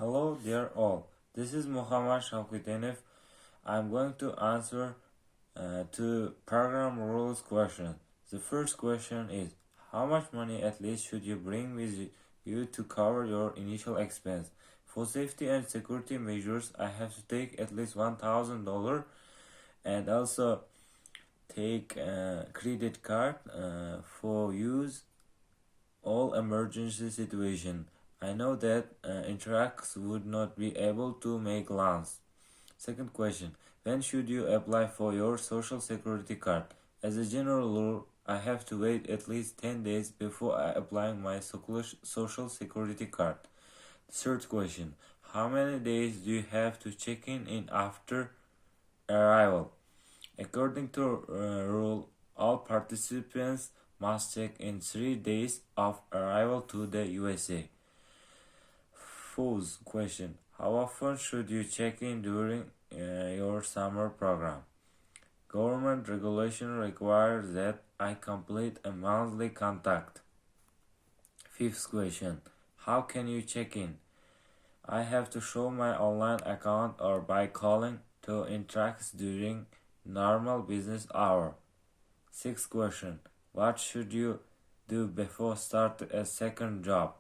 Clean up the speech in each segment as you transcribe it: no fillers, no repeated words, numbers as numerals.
Hello, dear all. This is Mukhammad Shovkiddinov. I'm going to answer to program rules question. The first question is, how much money at least should you bring with you to cover your initial expense? For safety and security measures, I have to take at least $1,000 and also take a credit card for use all emergency situation. I know that Interact would not be able to make loans. Second question, when should you apply for your social security card? As a general rule, I have to wait at least 10 days before I apply my social security card. Third question, how many days do you have to check in after arrival? According to rule, all participants must check in 3 days of arrival to the USA. Fourth question, how often should you check in during your summer program? Government regulation requires that I complete a monthly contact. Fifth question, how can you check in? I have to show my online account or by calling to Interact during normal business hour. Sixth question, what should you do before start a second job?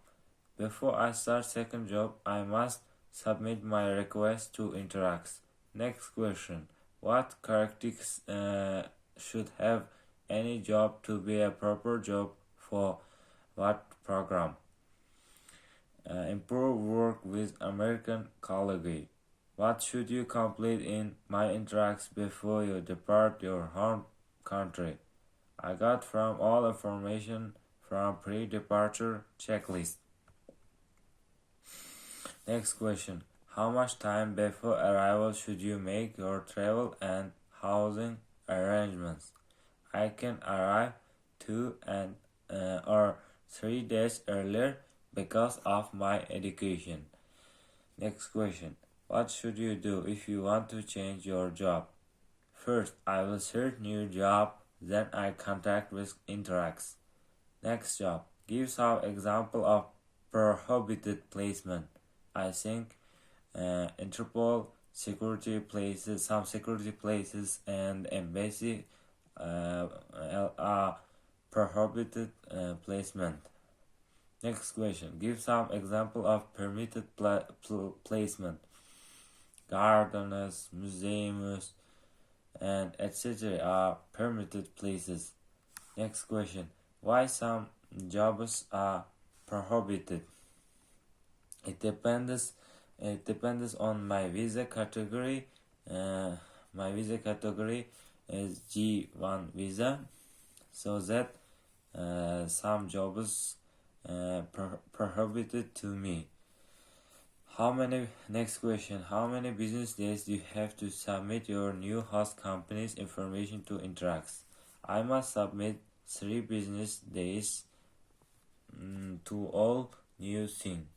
Before I start second job, I must submit my request to Interact. Next question, what characteristics should have any job to be a proper job for what program? Improve work with American colleagues. What should you complete in my Interact before you depart your home country? I got from all information from pre-departure checklist. Next question. How much time before arrival should you make your travel and housing arrangements? I can arrive 2 or 3 days earlier because of my education. Next question. What should you do if you want to change your job? First, I will search new job, then I contact with Interact. Next job. Give some example of prohibited placement. I think Interpol security places, some security places, and embassy are prohibited placement. Next question. Give some example of permitted placement. Gardens, museums, and etc. are permitted places. Next question. Why some jobs are prohibited? It depends on my visa category. My visa category is G1 visa, so that some jobs prohibited to me. Next question, how many business days do you have to submit your new host company's information to Interact? I must submit 3 business days to all new thing.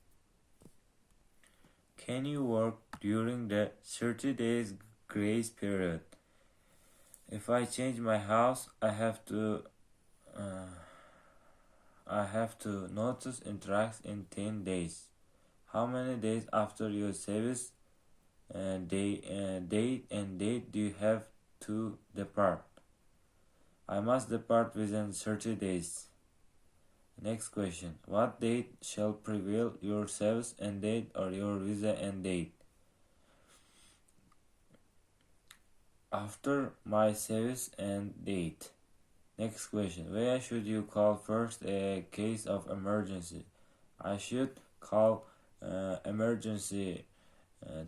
Can you work during the 30 days grace period? If I change my house, I have to notice Interact in 10 days. How many days after your service date do you have to depart? I must depart within 30 days. Next question. What date shall prevail, your service end date or your visa end date? After my service end date. Next question. Where should you call first a case of emergency? I should call emergency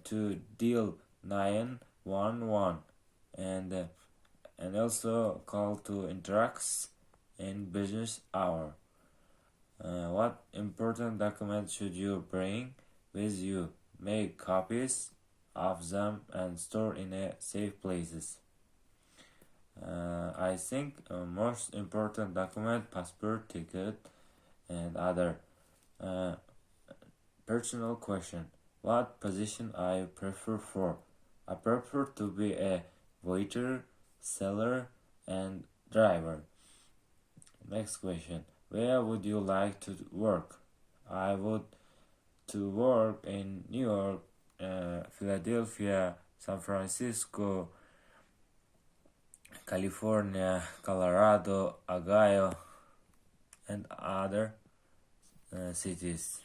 to deal 911 and also call to Interact in business hour. What important documents should you bring with you? Make copies of them and store in a safe places. I think most important document, passport, ticket, and other. Personal question. What position I prefer for? I prefer to be a waiter, seller, and driver. Next question. Where would you like to work? I would to work in New York, Philadelphia, San Francisco, California, Colorado, Ohio, and other cities.